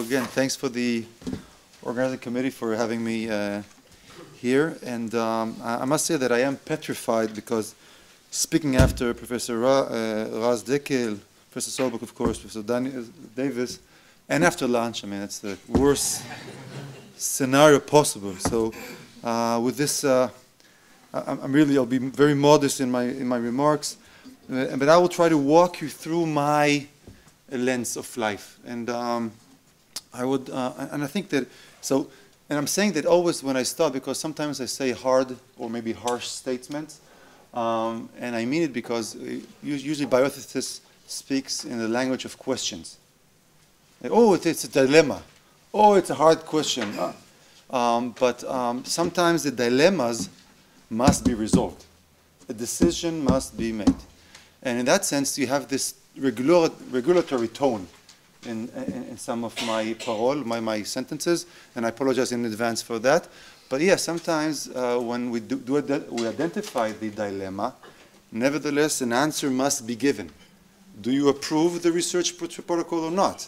again, thanks for the organizing committee for having me here. And I must say that I am petrified because speaking after Professor Raz Dekel, Professor Solberg, of course, Professor Davis, and after lunch, I mean, it's the worst scenario possible. So with this, I'll be very modest in my remarks, but I will try to walk you through my lens of life. And I think that, and I'm saying that always when I start, because sometimes I say hard or maybe harsh statements, and I mean it because usually bioethicists speaks in the language of questions. Like, oh, it's a dilemma. Oh, it's a hard question. But sometimes the dilemmas must be resolved. A decision must be made. And in that sense, you have this regulatory tone in some of my parole, my sentences, and I apologize in advance for that. But yeah, sometimes when we identify the dilemma, nevertheless, an answer must be given. Do you approve the research protocol or not?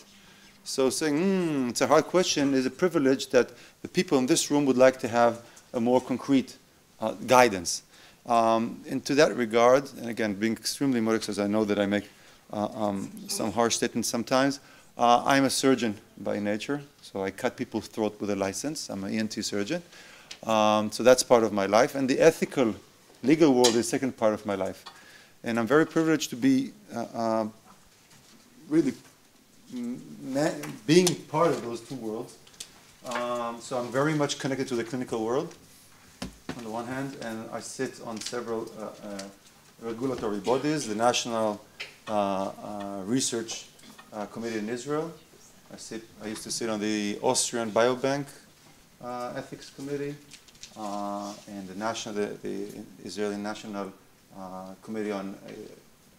So saying, it's a hard question is a privilege that the people in this room would like to have a more concrete guidance. And to that regard, and again, being extremely modest, as I know that I make some harsh statements sometimes, I'm a surgeon by nature, so I cut people's throat with a license. I'm an ENT surgeon. So that's part of my life. And the ethical, legal world is the second part of my life. And I'm very privileged to be really being part of those two worlds. So I'm very much connected to the clinical world, on the one hand, and I sit on several regulatory bodies, the National Research Committee in Israel. I used to sit on the Austrian Biobank Ethics Committee, and the Israeli National Committee on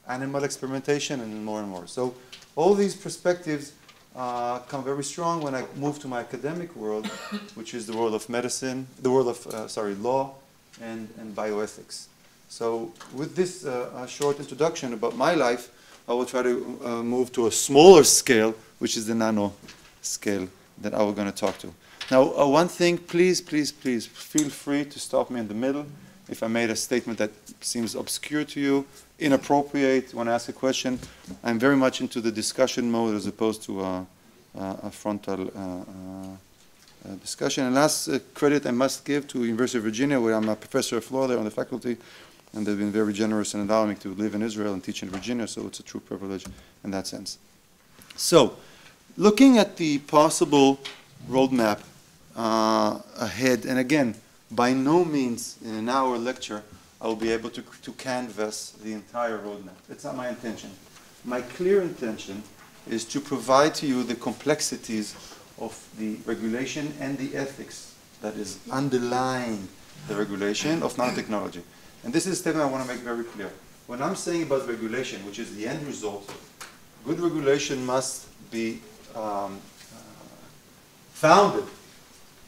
Animal Experimentation, and more. So all these perspectives come very strong when I move to my academic world, which is the world of medicine, the world of, law and bioethics. So with this short introduction about my life, I will try to move to a smaller scale, which is the nano scale that I was going to talk to. Now, one thing, please feel free to stop me in the middle if I made a statement that seems obscure to you, inappropriate, want to ask a question. I'm very much into the discussion mode as opposed to a frontal discussion. And last credit I must give to University of Virginia, where I'm a professor of law there on the faculty, and they've been very generous in allowing me to live in Israel and teach in Virginia, so it's a true privilege in that sense. So, looking at the possible roadmap ahead, and again, by no means in an hour lecture I will be able to canvass the entire roadmap. It's not my intention. My clear intention is to provide to you the complexities of the regulation and the ethics that is underlying the regulation of nanotechnology. And this is a statement I want to make very clear. When I'm saying about regulation, which is the end result, good regulation must be founded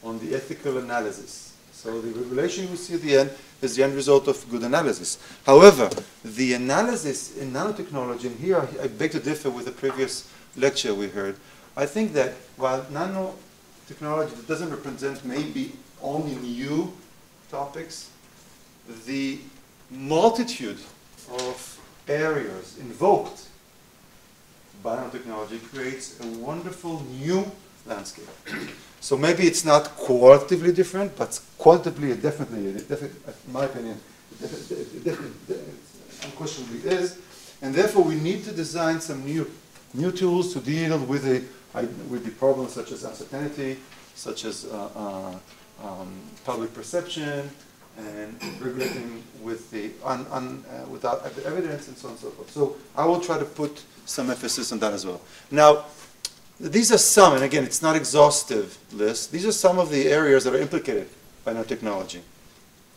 on the ethical analysis. So the regulation we see at the end is the end result of good analysis. However, the analysis in nanotechnology, and here I beg to differ with the previous lecture we heard, I think that while nanotechnology doesn't represent maybe only new topics, the multitude of areas invoked by nanotechnology creates a wonderful new landscape. So maybe it's not qualitatively different, but qualitatively definitely, in my opinion, unquestionably is. And therefore we need to design some new tools to deal with the problems such as uncertainty, such as public perception, and regulating with without evidence, and so on and so forth. So I will try to put some emphasis on that as well. Now, these are some, and again, it's not exhaustive list. These are some of the areas that are implicated by nanotechnology.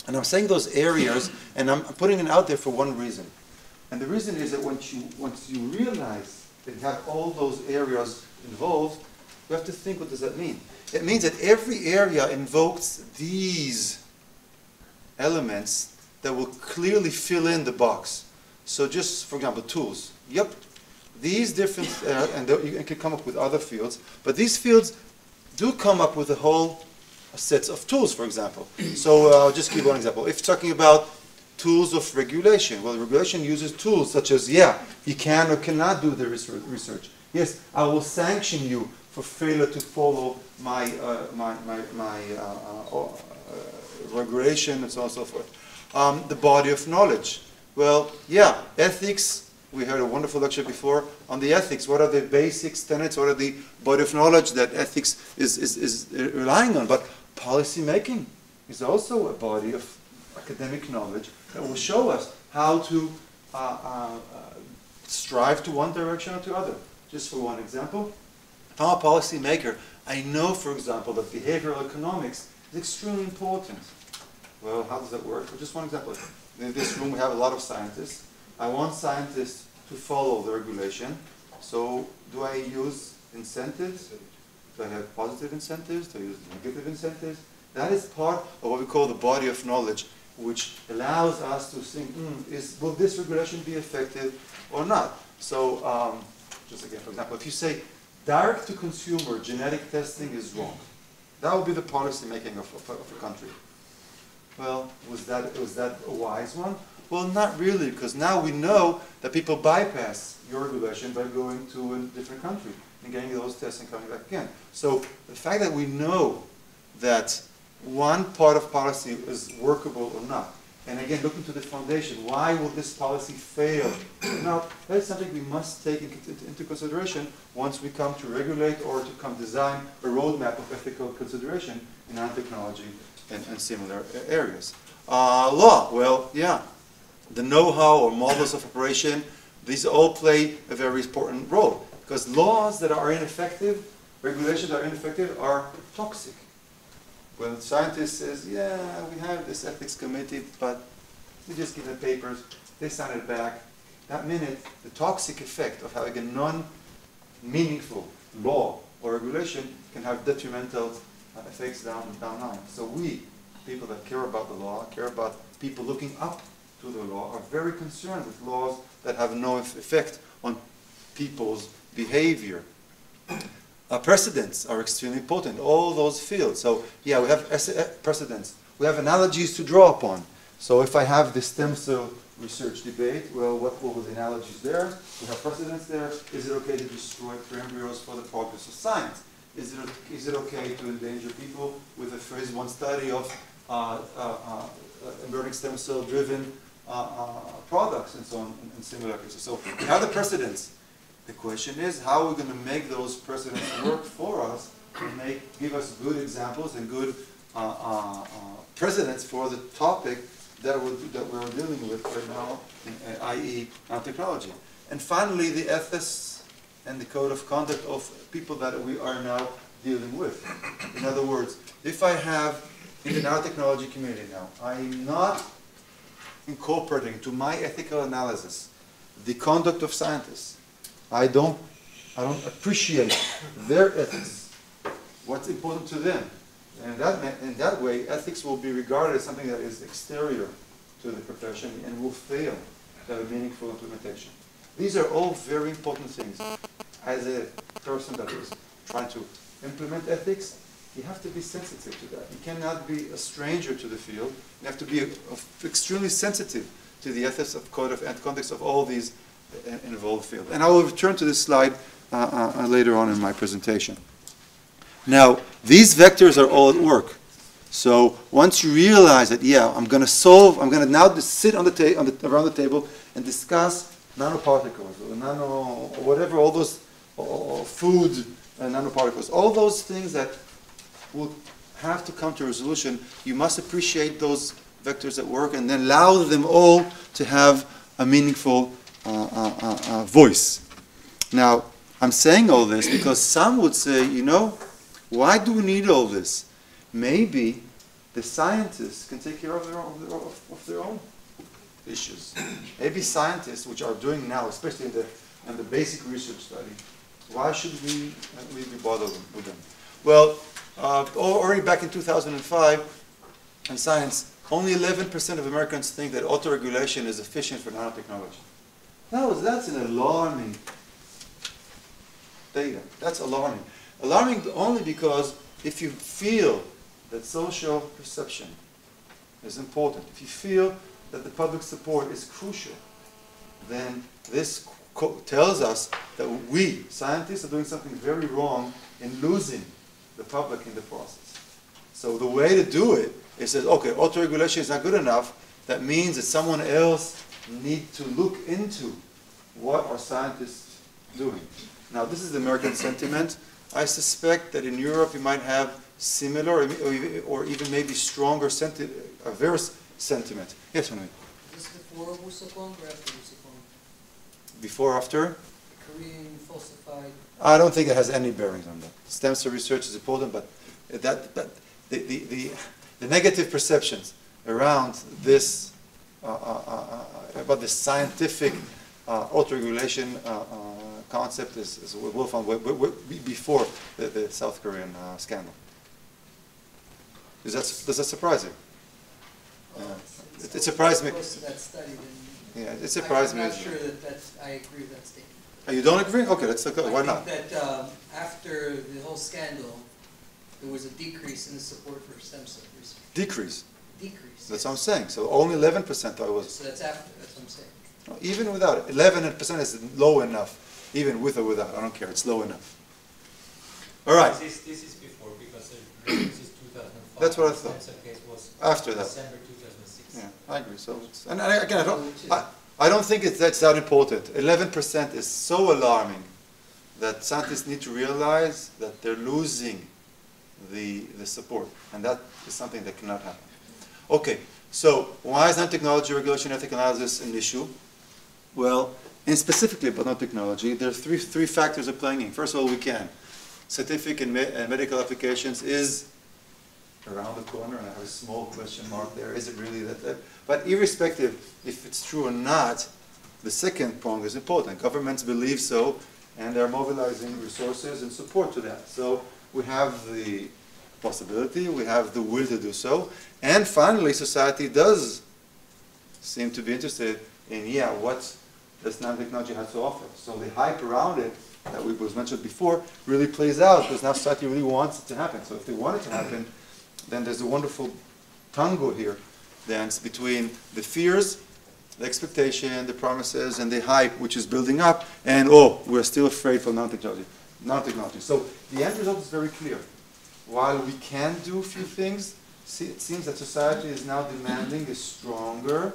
And I'm saying those areas, and I'm putting it out there for one reason. And the reason is that once you realize that you have all those areas involved, you have to think, what does that mean? It means that every area invokes these elements that will clearly fill in the box. So just, for example, tools. Yep, these different, and you can come up with other fields, but these fields do come up with a whole set of tools, for example. So I'll just give one example. If talking about tools of regulation, well, regulation uses tools such as, yeah, you can or cannot do the research. Yes, I will sanction you for failure to follow my regulation and so on and so forth. The body of knowledge. Well, yeah, ethics. We heard a wonderful lecture before on the ethics. What are the basic tenets? What are the body of knowledge that ethics is relying on? But policy making is also a body of academic knowledge that will show us how to strive to one direction or to other. Just for one example, if I'm a policy maker, I know, for example, that behavioral economics is extremely important. Well, how does that work? Well, just one example. In this room, we have a lot of scientists. I want scientists to follow the regulation. So do I use incentives? Do I have positive incentives? Do I use negative incentives? That is part of what we call the body of knowledge, which allows us to think, will this regulation be effective or not? So, just again, for example, if you say direct-to-consumer genetic testing is wrong, that would be the policy making of a country. Well, was that a wise one? Well, not really, because now we know that people bypass your regulation by going to a different country and getting those tests and coming back again. So the fact that we know that one part of policy is workable or not, and again, looking to the foundation, why will this policy fail? Now, that is something we must take into consideration once we come to regulate or to come design a roadmap of ethical consideration in nanotechnology and similar areas. Law, well, yeah. The know-how or models of operation, these all play a very important role. Because laws that are ineffective, regulations that are ineffective, are toxic. When a scientist says, yeah, we have this ethics committee, but we just give them papers, they sign it back. That minute, the toxic effect of having a non-meaningful law or regulation can have detrimental effects down the line. So we, people that care about the law, care about people looking up to the law, are very concerned with laws that have no effect on people's behavior. Precedents are extremely important, all those fields. So yeah, we have precedents. We have analogies to draw upon. So if I have the stem cell research debate, well, what were the analogies there? We have precedents there. Is it okay to destroy embryos for the progress of science? Is it okay to endanger people with a phase 1 study of embryonic stem cell driven products and so on in similar cases? So we have the precedents. The question is, how are we going to make those precedents work for us and give us good examples and good precedents for the topic that we're dealing with right now, i.e. nanotechnology. And finally, the ethics and the code of conduct of people that we are now dealing with. In other words, if I have in the nanotechnology community now, I'm not incorporating into my ethical analysis the conduct of scientists. I don't appreciate their ethics, what's important to them. And in that way, ethics will be regarded as something that is exterior to the profession and will fail to have a meaningful implementation. These are all very important things. As a person that is trying to implement ethics, you have to be sensitive to that. You cannot be a stranger to the field. You have to be extremely sensitive to the ethics of code of and context of all these involved fields. And I will return to this slide later on in my presentation. Now, these vectors are all at work. So once you realize that, yeah, I'm going to now sit on around the table and discuss nanoparticles or whatever, all those food nanoparticles, all those things that will have to come to a resolution. You must appreciate those vectors at work and then allow them all to have a meaningful voice. Now, I'm saying all this because some would say, you know, why do we need all this? Maybe the scientists can take care of their own issues. Maybe scientists, which are doing now, especially in the basic research study, why should we be bothered with them? Well, already back in 2005, in science, only 11% of Americans think that autoregulation is efficient for nanotechnology. That's an alarming data. That's alarming. Alarming only because if you feel that social perception is important, if you feel that the public support is crucial, then this tells us that we, scientists, are doing something very wrong in losing the public in the process. So the way to do it is that, okay, autoregulation is not good enough. That means that someone else needs to look into what are scientists doing. Now, this is the American sentiment. I suspect that in Europe you might have similar or even maybe stronger adverse sentiment. Yes, Manu? Is this before Wusakong or after Wusakong? Before, after? Korean falsified. I don't think it has any bearing on that. Stem cell research is important, but the negative perceptions around this about the scientific autoregulation concept is well found before the South Korean scandal. Does that surprise you? It surprised me. Close to that study, then Yeah, it surprised me. I'm not sure that I agree with that statement. Oh, you don't agree? Okay, let's look at why not. I think that after the whole scandal, there was a decrease in the support for stem cell research. Decrease. Decrease. That's what I'm saying. So only 11% I was. So that's after. That's what I'm saying. No, even without it, 11% is low enough. Even with or without, I don't care. It's low enough. All right. This is before because this is 2005. That's what I thought. The stem cell case was After that. December 2006. Yeah, I agree. So, and again, I don't think that's that important. 11% is so alarming that scientists need to realize that they're losing the support, and that is something that cannot happen. Okay, so why is nanotechnology regulation ethical analysis an issue? Well, and specifically about nanotechnology, there are three factors are playing in. First of all, we can. Scientific and medical applications is around the corner, and I have a small question mark there. Is it really that? But irrespective if it's true or not, the second prong is important. Governments believe so, and they're mobilizing resources and support to that. So we have the possibility, we have the will to do so, and finally society does seem to be interested in, yeah, what does nanotechnology have to offer. So the hype around it that was mentioned before really plays out because now society really wants it to happen. So if they want it to happen, then there's a wonderful tango here, dance between the fears, the expectation, the promises, and the hype which is building up, and oh, we're still afraid for nanotechnology. So the end result is very clear. While we can do a few things, it seems that society is now demanding a stronger,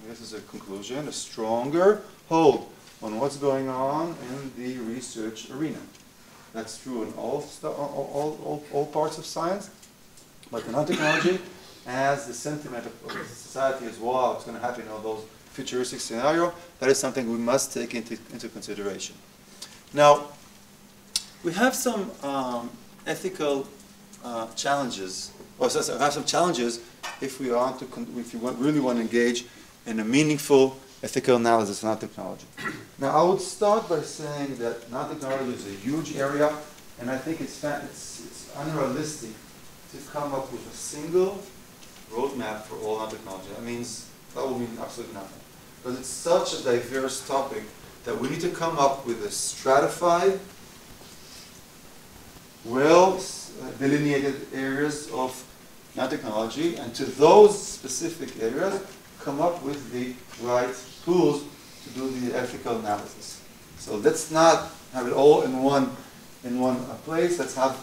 this is a conclusion, a stronger hold on what's going on in the research arena. That's true in all parts of science, but the nanotechnology, as the sentiment of society is, wow, it's going to happen in all those futuristic scenario, that is something we must take into consideration. Now, we have some ethical challenges, or have some challenges if we want to, really want to engage in a meaningful ethical analysis of nanotechnology. Now, I would start by saying that nanotechnology is a huge area, and I think it's unrealistic to come up with a single roadmap for all nanotechnology. That will mean absolutely nothing. Because it's such a diverse topic that we need to come up with a stratified, well delineated areas of nanotechnology, and to those specific areas, come up with the right tools to do the ethical analysis. So let's not have it all in one place. Let's have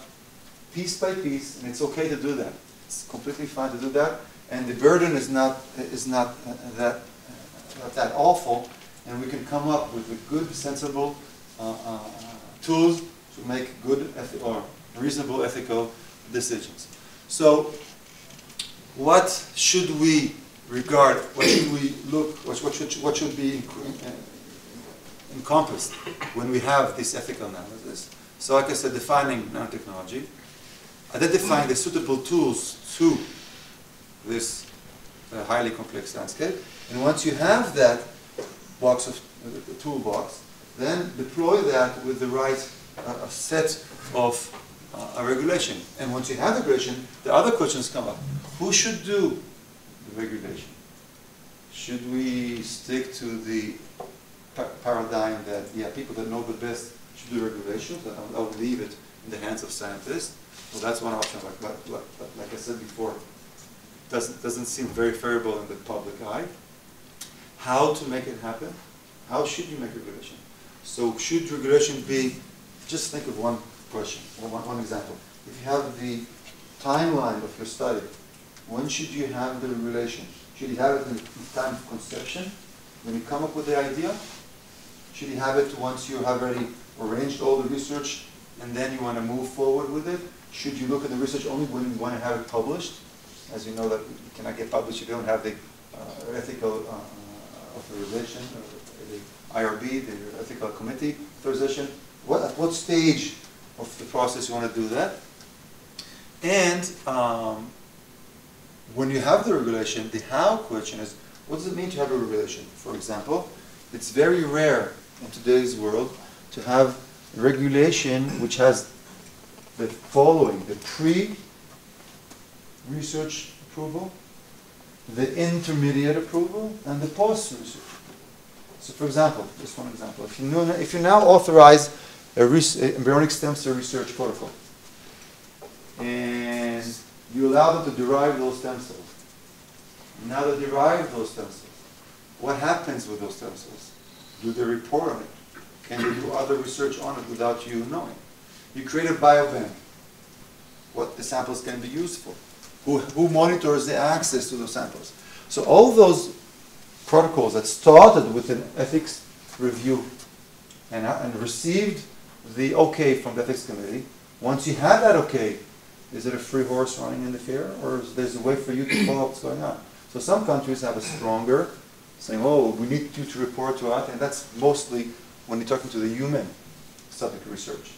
piece by piece, and it's okay to do that. It's completely fine to do that, and the burden is not that awful, and we can come up with a good, sensible tools to make good or reasonable ethical decisions. So, what should we regard? What should we look? What should be encompassed when we have this ethical analysis? So, like I said, defining nanotechnology, identifying the suitable tools to this highly complex landscape, and once you have that toolbox, then deploy that with the right set of regulation. And once you have regulation, the other questions come up. Who should do the regulation? Should we stick to the paradigm that, yeah, people that know the best should do regulations. I'll leave it in the hands of scientists. Well, that's one option. Like I said before, doesn't seem very favorable in the public eye. How to make it happen? How should you make regulation? So should regulation be? Just think of one question or one example. If you have the timeline of your study, when should you have the regulation? Should you have it in the time of conception, when you come up with the idea? Should you have it once you have already arranged all the research and then you want to move forward with it? Should you look at the research only when you want to have it published? As you know, that it cannot get published if you don't have the ethical authorization, the IRB, the ethical committee authorization. At what stage of the process you want to do that? And when you have the regulation, the how question is, what does it mean to have a regulation? For example, it's very rare in today's world to have regulation which has the following: the pre-research approval, the intermediate approval, and the post-research approval. So for example, just one example, if you now authorize a embryonic stem cell research protocol, and you allow them to derive those stem cells. Now they derive those stem cells. What happens with those stem cells? Do they report on it? Can they do other research on it without you knowing? You create a biobank. What the samples can be used for? Who monitors the access to those samples? So all those protocols that started with an ethics review and received the okay from the ethics committee, once you have that okay, is it a free horse running in the fair, or is there a way for you to follow what's going on? So some countries have a stronger, saying, oh, we need you to report to us, and that's mostly when you're talking to the human subject research.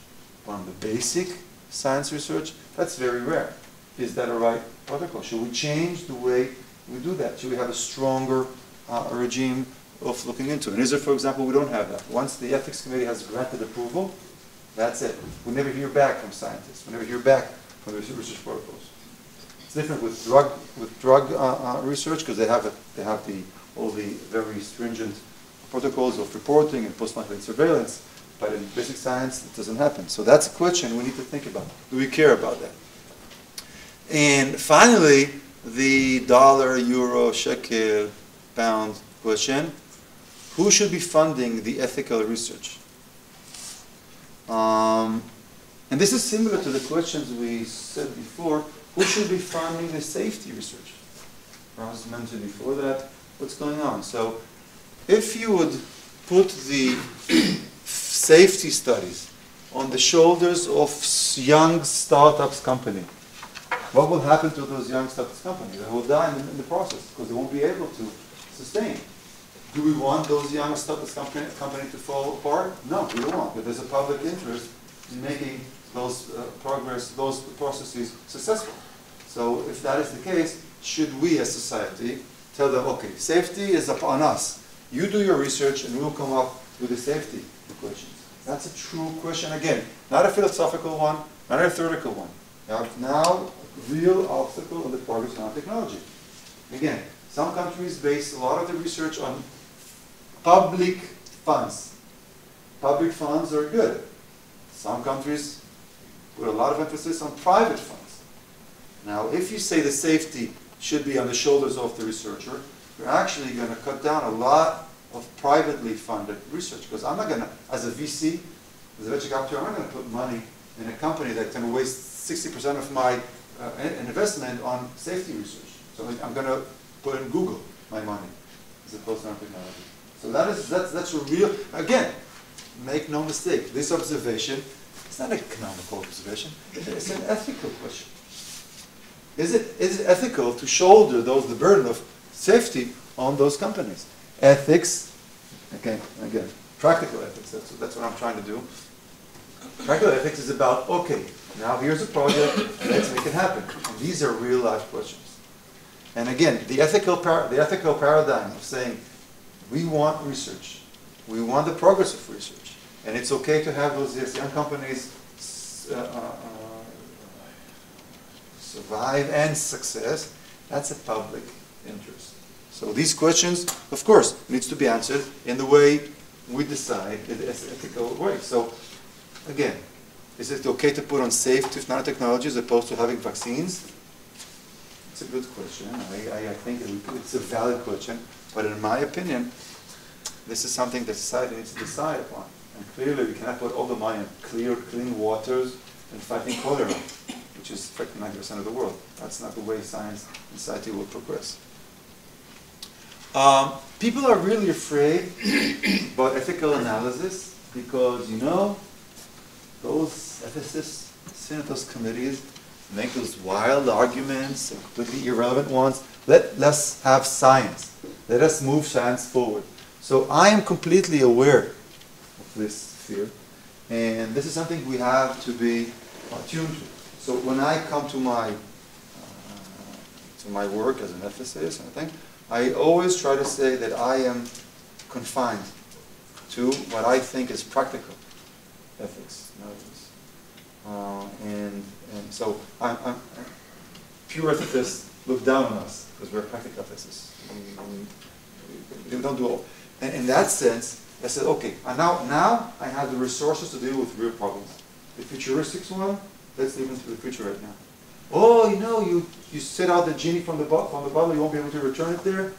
On the basic science research, that's very rare. Is that a right protocol? Should we change the way we do that? Should we have a stronger regime of looking into it? And Israel, for example, we don't have that. Once the ethics committee has granted approval, that's it. We never hear back from scientists. We never hear back from the research protocols. It's different with drug research, because they have all the very stringent protocols of reporting and post-marketing surveillance. But in basic science, it doesn't happen. So that's a question we need to think about. Do we care about that? And finally, the dollar, euro, shekel, pound question. Who should be funding the ethical research? And this is similar to the questions we said before. Who should be funding the safety research? Raz mentioned before that. What's going on? So if you would put the safety studies on the shoulders of young startups company, what will happen to those young startups companies? They will die in the process because they won't be able to sustain. Do we want those young startups company to fall apart? No, we don't want. But there's a public interest in making those those processes successful. So if that is the case, should we as society tell them, okay, safety is upon us. You do your research and we'll come up with the safety equations. That's a true question. Again, not a philosophical one, not a theoretical one. Now, real obstacle in the progress of nanotechnology. Again, some countries base a lot of the research on public funds. Public funds are good. Some countries put a lot of emphasis on private funds. Now, if you say the safety should be on the shoulders of the researcher, you're actually going to cut down a lot of privately funded research. Because I'm not going to, as a VC, as a venture capital, I'm not going to put money in a company that's going to waste 60% of my investment on safety research. So I'm going to put in Google my money as opposed to nanotechnology. So that's a real, again, make no mistake, this observation is not an economical observation, it's an ethical question. Is it ethical to shoulder the burden of safety on those companies? Ethics, again, practical ethics, that's what I'm trying to do. Practical ethics is about, okay, now here's a project, let's make it happen. And these are real life questions. And again, the ethical paradigm of saying, we want research, we want the progress of research, and it's okay to have those young companies survive and success, that's a public interest. So these questions, of course, needs to be answered in the way we decide in the ethical way. So Again, is it okay to put on safe nanotechnology as opposed to having vaccines? It's a good question. I think it's a valid question. But in my opinion, this is something that society needs to decide upon. And clearly, we cannot put all the money in clean waters and fighting cholera, which is affecting 90% of the world. That's not the way science and society will progress. People are really afraid about ethical analysis because, you know, those ethicists sit at those committees, make those wild arguments, and completely irrelevant ones. Let us have science. Let us move science forward. So I am completely aware of this fear, and this is something we have to be attuned to. So when I come to my work as an ethicist, I always try to say that I am confined to what I think is practical ethics nowadays. And so I'm pure ethicists look down on us because we're practical ethicists. We don't do all. And in that sense, I said, okay, now I have the resources to deal with real problems. The futuristic one, let's leave into the future right now. Oh, you know, you set out the genie from the bottle, you won't be able to return it there.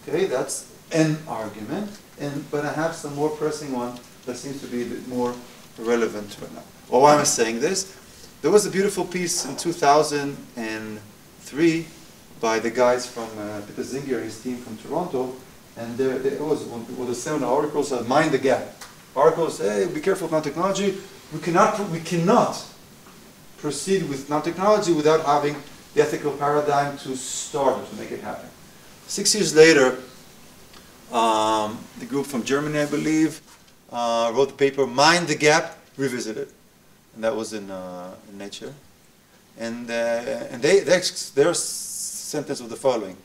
Okay, that's an argument. But I have some more pressing one that seems to be a bit more relevant right now. Well, why am I saying this? There was a beautiful piece in 2003 by the guys from Peter Singer and his team from Toronto, and there was a seminar article said, "Mind the gap." Article says, "Hey, be careful of nanotechnology. We cannot proceed with nanotechnology without having the ethical paradigm to start it, to make it happen." 6 years later, the group from Germany, I believe, wrote the paper "Mind the Gap Revisited," and that was in Nature. And their sentence was the following: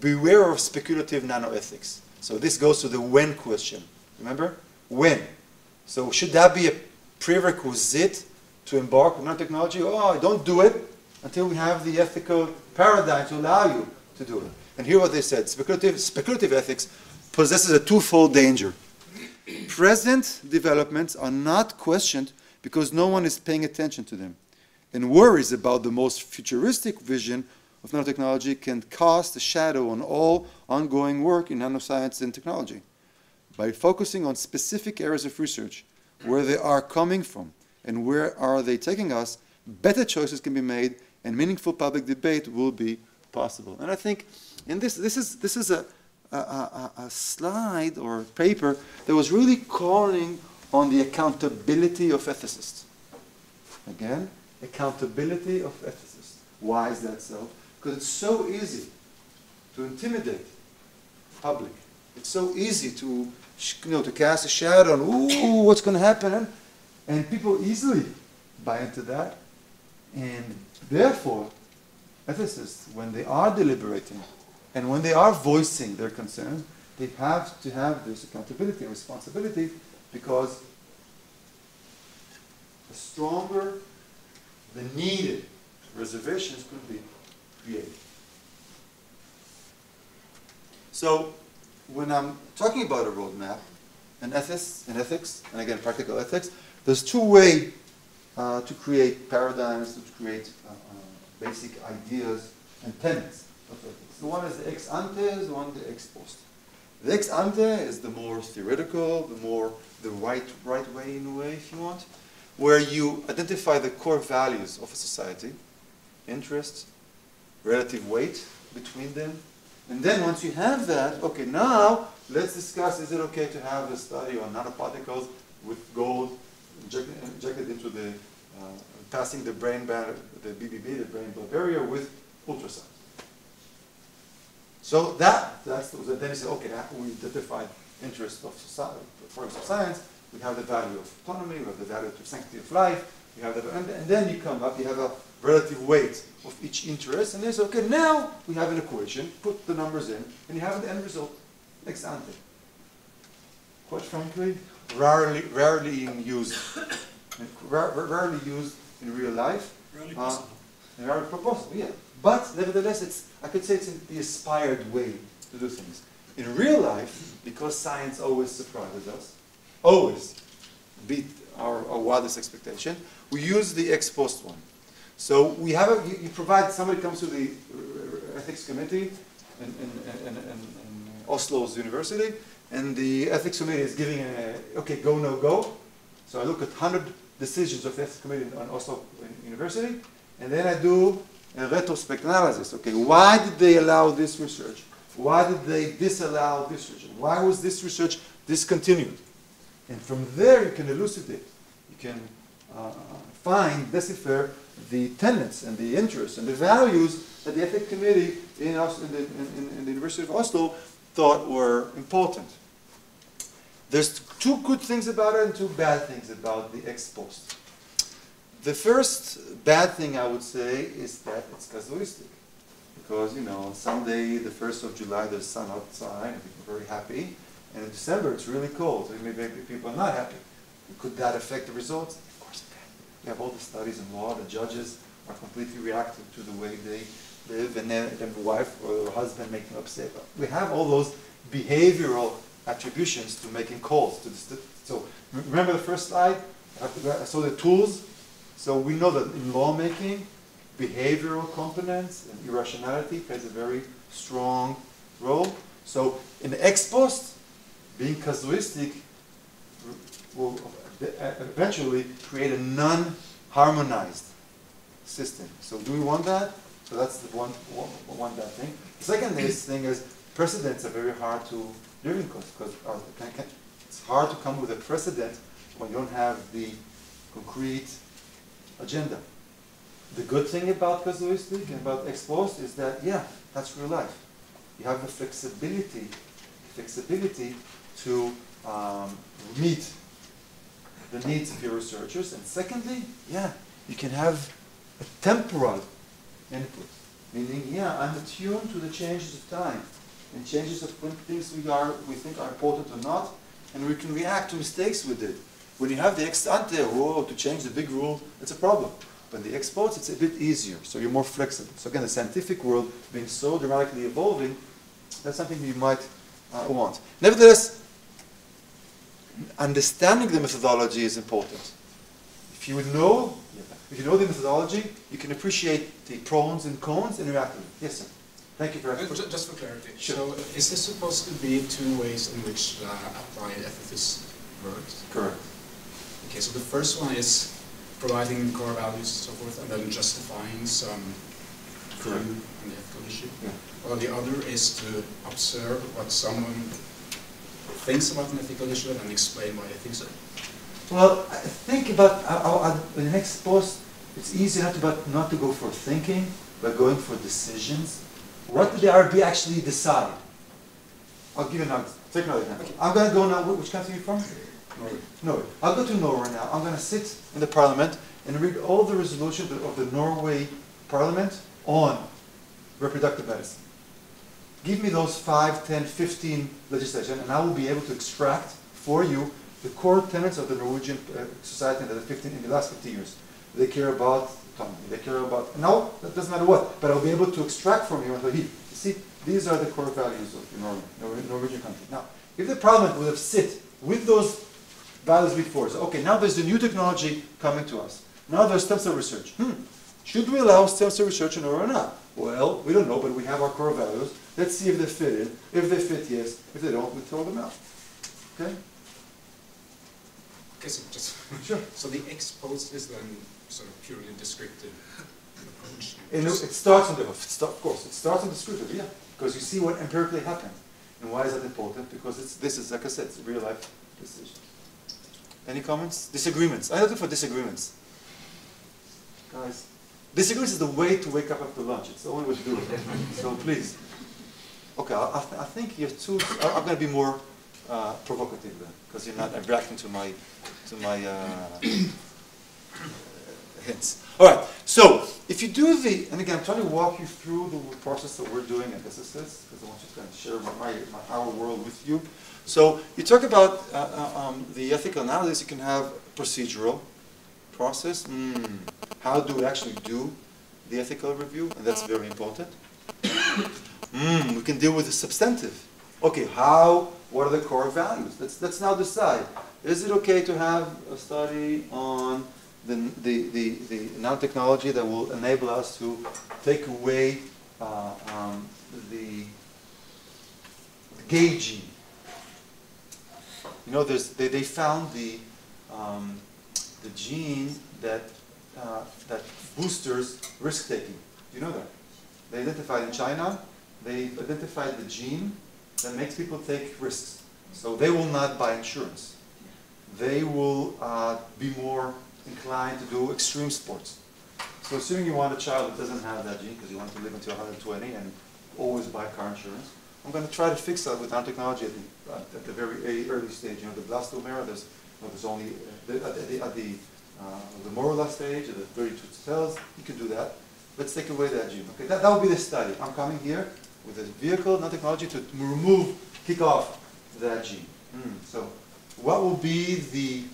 "Beware of speculative nanoethics." So this goes to the when question. Remember? When. So should that be a prerequisite to embark on nanotechnology? Oh, don't do it until we have the ethical paradigm to allow you to do it. And here what they said: speculative ethics possesses a twofold danger. Present developments are not questioned because no one is paying attention to them. And worries about the most futuristic vision of nanotechnology can cast a shadow on all ongoing work in nanoscience and technology. By focusing on specific areas of research, where they are coming from and where are they taking us, better choices can be made and meaningful public debate will be possible. And I think in this is a slide or paper that was really calling on the accountability of ethicists. Again, accountability of ethicists. Why is that so? Because it's so easy to intimidate the public. It's so easy to cast a shadow on, ooh, what's going to happen? And people easily buy into that. And therefore, ethicists, when they are deliberating and when they are voicing their concerns, they have to have this accountability and responsibility, because the stronger the needed reservations could be created. So when I'm talking about a roadmap, and ethics, and again practical ethics, there's two ways to create paradigms, to create basic ideas and tenets of ethics. The one is the ex ante, the one the ex post. The ex ante is the more theoretical, the right way in a way, if you want, where you identify the core values of a society, interest, relative weight between them. And then once you have that, okay, now let's discuss, is it okay to have a study on nanoparticles with gold injected into the, passing the brain barrier, the BBB, the brain-blood barrier, with ultrasound. So that's then you say, okay, after we identified interest of society, progress of science, we have the value of autonomy, we have the value of sanctity of life, we have and then you come up, you have a relative weight of each interest, and they say, okay, now we have an equation, put the numbers in, and you have the end result, ex ante. Quite frankly, rarely used, rarely used in real life. Rarely possible. Rarely possible, yeah. But nevertheless, I could say it's the aspired way to do things. In real life, because science always surprises us, always beat our wildest expectation. We use the ex post one. So we have you provide, somebody comes to the ethics committee in Oslo's university, and the ethics committee is giving okay, go, no go. So I look at 100 decisions of the ethics committee on Oslo University, and then I do a retrospect analysis. Okay, why did they allow this research? Why did they disallow this research? Why was this research discontinued? And from there you can elucidate. You can find, decipher the tenets and the interests and the values that the ethics committee in the University of Oslo thought were important. There's two good things about it and two bad things about the ex post. The first bad thing I would say is that it's casuistic. Because, you know, someday, the 1st of July, there's sun outside, and people are very happy. And in December, it's really cold, so maybe people are not happy. Could that affect the results? Of course it can. We have all the studies in law, the judges are completely reactive to the way they live, and then the wife or the husband make them upset. We have all those behavioral attributions to making calls. So remember the first slide? I saw the tools. So we know that in lawmaking, behavioral components and irrationality plays a very strong role. So in the ex post, being casuistic will eventually create a non-harmonized system. So do we want that? So that's the one bad thing. The second thing is precedents are very hard to live in because it's hard to come with a precedent when you don't have the concrete agenda. The good thing about casuistic and about ex post is that, yeah, that's real life. You have the flexibility to meet the needs of your researchers. And secondly, yeah, you can have a temporal input, meaning, yeah, I'm attuned to the changes of time and changes of when things we think are important or not, and we can react to mistakes we did. When you have the ex ante, to change the big rule, it's a problem. But the ex post, it's a bit easier, so you're more flexible. So again, the scientific world being so dramatically evolving, that's something you might want. Nevertheless, understanding the methodology is important. If you know the methodology, you can appreciate the pros and cons and react to them. Yes, sir. Thank you for that. Just for clarity. Sure. So is this supposed to be two ways in which applied ethics works? Correct. Okay, so the first one is providing core values and so forth, and then justifying some view on the ethical issue. Yeah. While the other is to observe what someone thinks about an ethical issue and then explain why they think so. Well, I think about the next post, it's easy not to go for thinking, but going for decisions. What did the RB actually decide? I'll give you another. Take another example. Okay. I'm going to go now. Which country are you from? Norway. Norway. I'll go to Norway now. I'm going to sit in the parliament and read all the resolutions of the Norway parliament on reproductive medicine. Give me those 5, 10, 15 legislation, and I will be able to extract for you the core tenets of the Norwegian society in the last 50 years. They care about autonomy. They care about, no, that doesn't matter what, but I'll be able to extract from you and say, you see, these are the core values of the Norwegian country. Now, if the parliament would have sit with those values before, so okay, now there's a new technology coming to us. Now there's stem cell research. Should we allow stem cell research in Norway or not? Well, we don't know, but we have our core values. Let's see if they fit in. If they fit, yes. If they don't, we throw them out. Okay? Okay, so just Sure. so the ex post is then sort of purely descriptive approach. And it starts on of course, it starts on descriptive, yeah. Because you see what empirically happened. And why is that important? Because this is, like I said, it's a real life decision. Any comments? Disagreements. I'm looking for disagreements. Guys, disagreements is the way to wake up after lunch. It's the only way to do it. So please. Okay, I think you're too, I'm going to be more provocative then, because you're not reacting to my hints. All right, so if you do the, and again, I'm trying to walk you through the process that we're doing at SSS, because I want to kind of share our world with you. So you talk about the ethical analysis, you can have procedural process. How do we actually do the ethical review? And that's very important. We can deal with the substantive. Okay, what are the core values? Let's now decide. Is it okay to have a study on the nanotechnology that will enable us to take away the gay gene? You know, they found the gene that boosters risk-taking. Do you know that? They identified in China, they identified the gene that makes people take risks. So they will not buy insurance. They will be more inclined to do extreme sports. So assuming you want a child that doesn't have that gene because you want to live until 120 and always buy car insurance, I'm going to try to fix that with nanotechnology at the very early stage. You know, the blastoma, there's only at the morula stage, at the 32 cells, you can do that. Let's take away that gene. Okay, that will be the study. I'm coming here with a vehicle, nanotechnology, to kick off that gene. So what will be the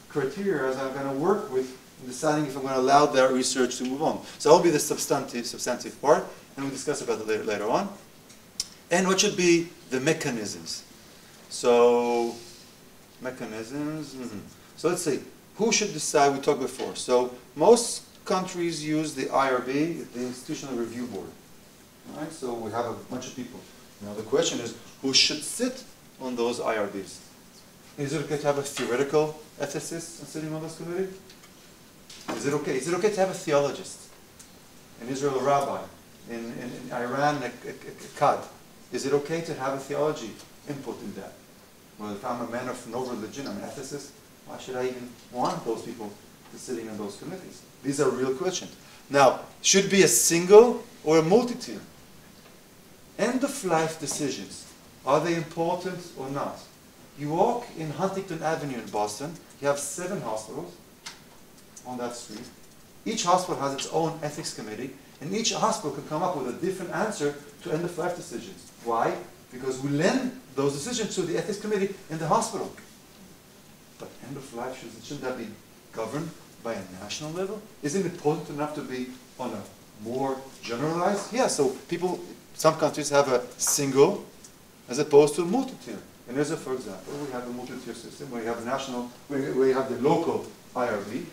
criteria as I'm going to work with in deciding if I'm going to allow that research to move on? So that will be the substantive part, and we'll discuss about it later on. And what should be the mechanisms? So, mechanisms. So let's see. Who should decide? We talked before. So most countries use the IRB, the Institutional Review Board. All right? So we have a bunch of people. Now the question is, who should sit on those IRBs? Is it okay to have a theoretical ethicist sitting on this committee? Is it okay? Is it okay to have a theologist? In Israel, a rabbi. In Iran, a qad. Is it okay to have a theology input in that? Well, if I'm a man of no religion, I'm an ethicist, why should I even want those people to sitting on those committees? These are real questions. Now, should it be a single or a multi-tier? End-of-life decisions, are they important or not? You walk in Huntington Avenue in Boston, you have 7 hospitals on that street. Each hospital has its own ethics committee, and each hospital can come up with a different answer to end-of-life decisions. Why? Because we lend those decisions to the ethics committee in the hospital. But end-of-life, shouldn't that be governed by a national level? Isn't it important enough to be on a more generalized? Yeah, so some countries have a single as opposed to a multi-tier. In Israel, for example, we have a multi-tier system where you have where you have the local IRB,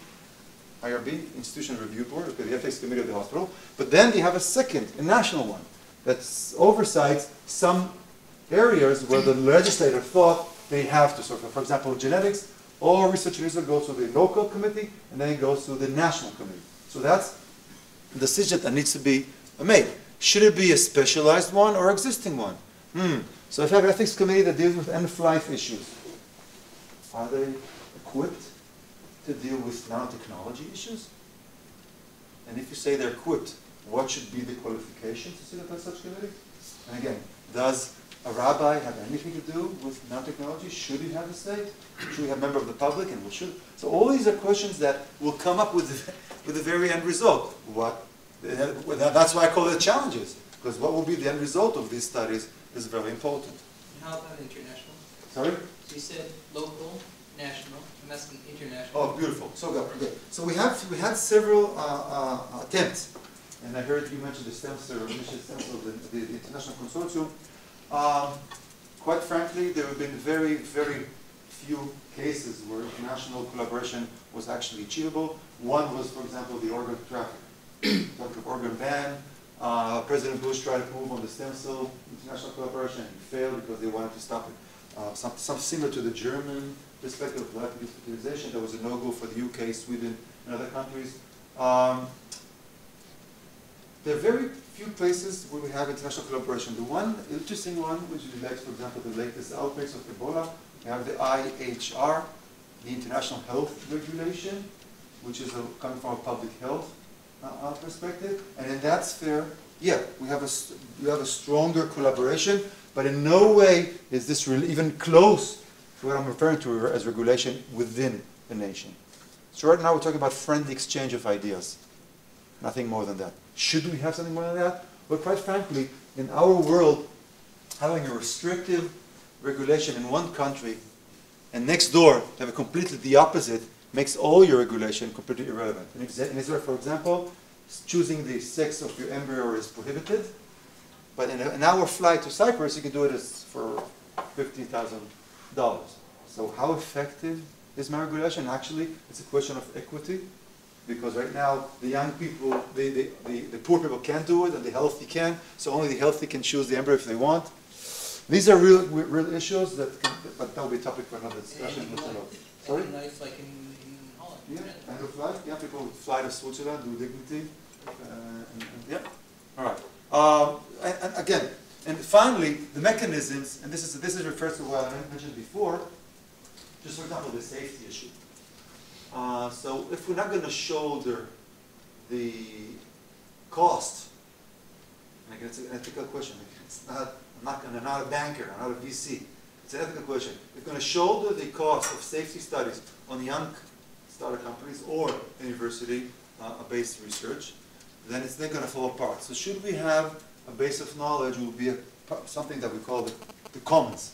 Institutional Review Board, okay, the ethics committee of the hospital, but then you have a national one that oversights some areas where the legislator thought they have to. So, for example, genetics, all research in Israel goes to the local committee, and then it goes to the national committee. So that's the decision that needs to be made. Should it be a specialized one or existing one? So if you have an ethics committee that deals with end-of-life issues, are they equipped to deal with nanotechnology issues? And if you say they're equipped, what should be the qualifications to sit on such committee? And again, does a rabbi have anything to do with nanotechnology? Should he have a say? Should we have a member of the public? And should? So all these are questions that will come up with the very end result. That's why I call it challenges, because what will be the end result of these studies is very important. And how about international? Sorry? So you said local, national, I'm asking international. Oh, beautiful. So good. So we had several attempts, and I heard you mention the stem cell, the international consortium. Quite frankly, there have been very, very few cases where international collaboration was actually achievable. One was, for example, the organ traffic, organ ban. President Bush tried to move on the stem cell international collaboration, and he failed because they wanted to stop it. Something similar to the German perspective of life utilization. There was a no-go for the UK, Sweden, and other countries. There are very few places where we have international collaboration. The one interesting one, which relates, for example, to the latest outbreaks of Ebola, we have the IHR, the International Health Regulation, which is coming from a public health perspective. And in that sphere, yeah, we have a stronger collaboration, but in no way is this really even close to what I'm referring to as regulation within the nation. So right now we're talking about friendly exchange of ideas. Nothing more than that. Should we have something more than that? Well, quite frankly, in our world, having a restrictive regulation in one country and next door have a completely the opposite makes all your regulation completely irrelevant. In Israel, for example, choosing the sex of your embryo is prohibited, but in an hour flight to Cyprus, you can do it for $15,000. So how effective is my regulation? Actually, it's a question of equity, because right now the young people, the poor people can't do it, and the healthy can. So only the healthy can choose the embryo if they want. These are real issues but that will be a topic for another discussion. Sorry? End of life, like in Holland. Yeah, end of life. Yeah, people would fly to Switzerland, do dignity. Yeah. All right. And again, and finally, the mechanisms, and this is refers to what I mentioned before. Just for example, the safety issue. So if we're not going to shoulder the cost, and again, it's an ethical question. I'm not a banker. I'm not a VC. It's an ethical question. If we're going to shoulder the cost of safety studies on young startup companies or university-based research, then it's then going to fall apart. So should we have a base of knowledge, will be something that we call the commons.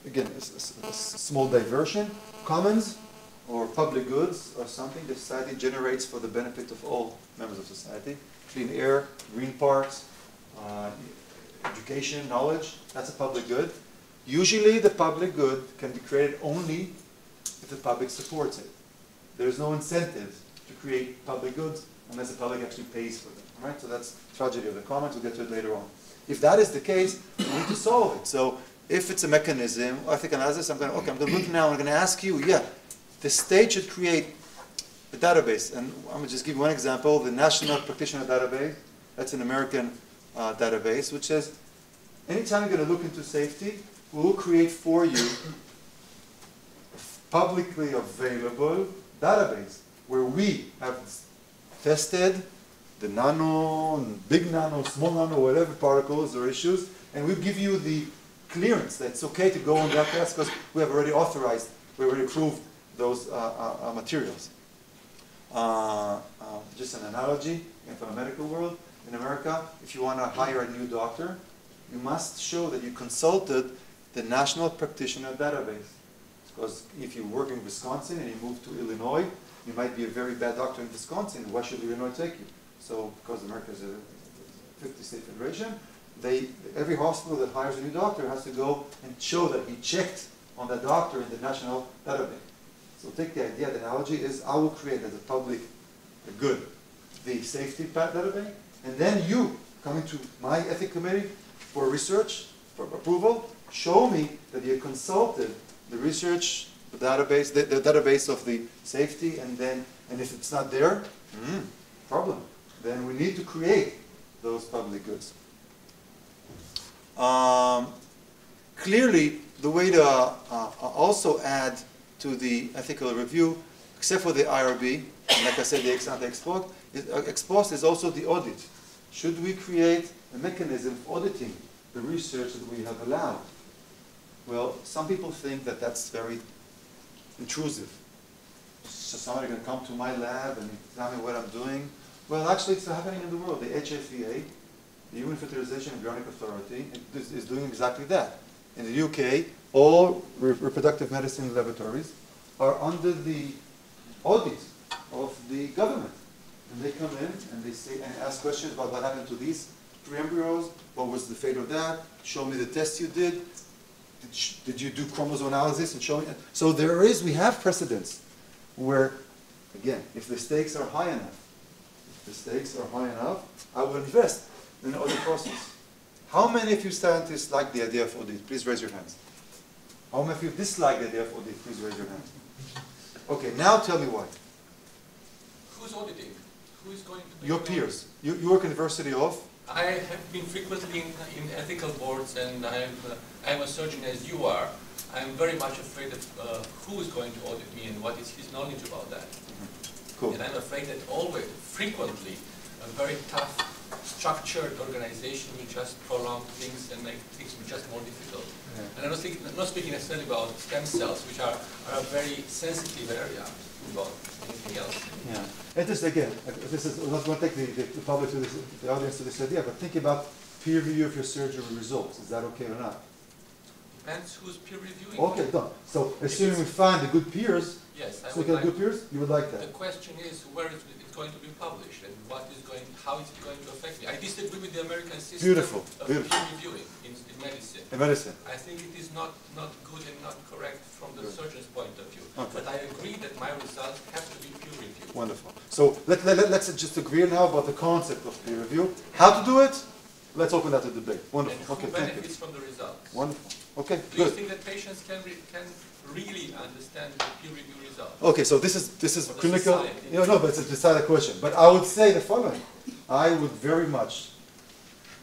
Again, a small diversion. Commons or public goods are something that society generates for the benefit of all members of society. Clean air, green parks, education, knowledge, that's a public good. Usually the public good can be created only if the public supports it. There's no incentive to create public goods unless the public actually pays for them. Right? So that's the tragedy of the commons. We'll get to it later on. If that is the case, we need to solve it. So if it's a mechanism, ethical analysis, I'm going to look now, I'm going to ask you, the state should create a database. And I'm going to just give you one example, the National Practitioner Database. That's an American database, which says, anytime you're going to look into safety, we will create for you a publicly available database where we have tested the nano, big nano, small nano, whatever particles or issues, and we'll give you the clearance that it's okay to go on that test because we have already authorized, we already approved those materials. Just an analogy from the medical world. In America, if you want to hire a new doctor, you must show that you consulted the National Practitioner Database. Because if you work in Wisconsin and you move to Illinois, you might be a very bad doctor in Wisconsin. Why should Illinois take you? So, because America is a 50-state federation, every hospital that hires a new doctor has to go and show that he checked on that doctor in the national database. So take the idea, the analogy is I will create as a public good the safety database, and then you, coming to my ethics committee for research, for approval, show me that you consulted the research, the database, the database of the safety, and if it's not there, problem. Then we need to create those public goods. Clearly, the way to also add to the ethical review, except for the IRB, like I said, the ex ante ex post is also the audit. Should we create a mechanism for auditing the research that we have allowed? Well, some people think that that's very intrusive. So somebody can come to my lab and tell me what I'm doing. Well, actually, it's happening in the world. The HFEA, the Human Fertilization and Embryonic Authority, is doing exactly that. In the UK, all reproductive medicine laboratories are under the audit of the government. And they come in and they say and ask questions about what happened to these 3 embryos, what was the fate of that, show me the test you did, did you do chromosome analysis and show me? So we have precedents where, again, if the stakes are high enough, I will invest in the audit process. How many of you scientists like the idea of audit? Please raise your hands. How many of you dislike the idea of audit? Please raise your hands. Okay, now tell me why. Who's auditing? Who is going to be your peers. You work in the University of? I have been frequently in ethical boards, and I'm a surgeon as you are. I'm very much afraid of who is going to audit me and what is his knowledge about that. Cool. And I'm afraid that frequently, a very tough, structured organization will just prolong things and make things just more difficult. Yeah. And I'm not speaking necessarily about stem cells, which are a very sensitive area about anything else. Yeah. It is, again, this is, I'm not going to take the public to this, the audience to this idea, but think about peer review of your surgery results. Is that okay or not? depends who's peer reviewing. Okay, done. So assuming we find the good peers, yes, I so we would get like good peers, you would like that. The question is where is it going to be published and how is it going to affect me? I disagree with the American system Beautiful, of beautiful. peer reviewing in medicine. In medicine. I think it is not good and not correct from the surgeon's point of view. Okay. But I agree that my results have to be peer reviewed. Wonderful. So let's just agree now about the concept of peer review. How to do it? Let's open that to debate. And Wonderful. who Okay, thank you. benefits from the results? Wonderful. Okay, Do you good. think that patients can really understand the peer review results? Okay, so this is For the clinical. society. No, but it's a decided question. But I would say the following: I would very much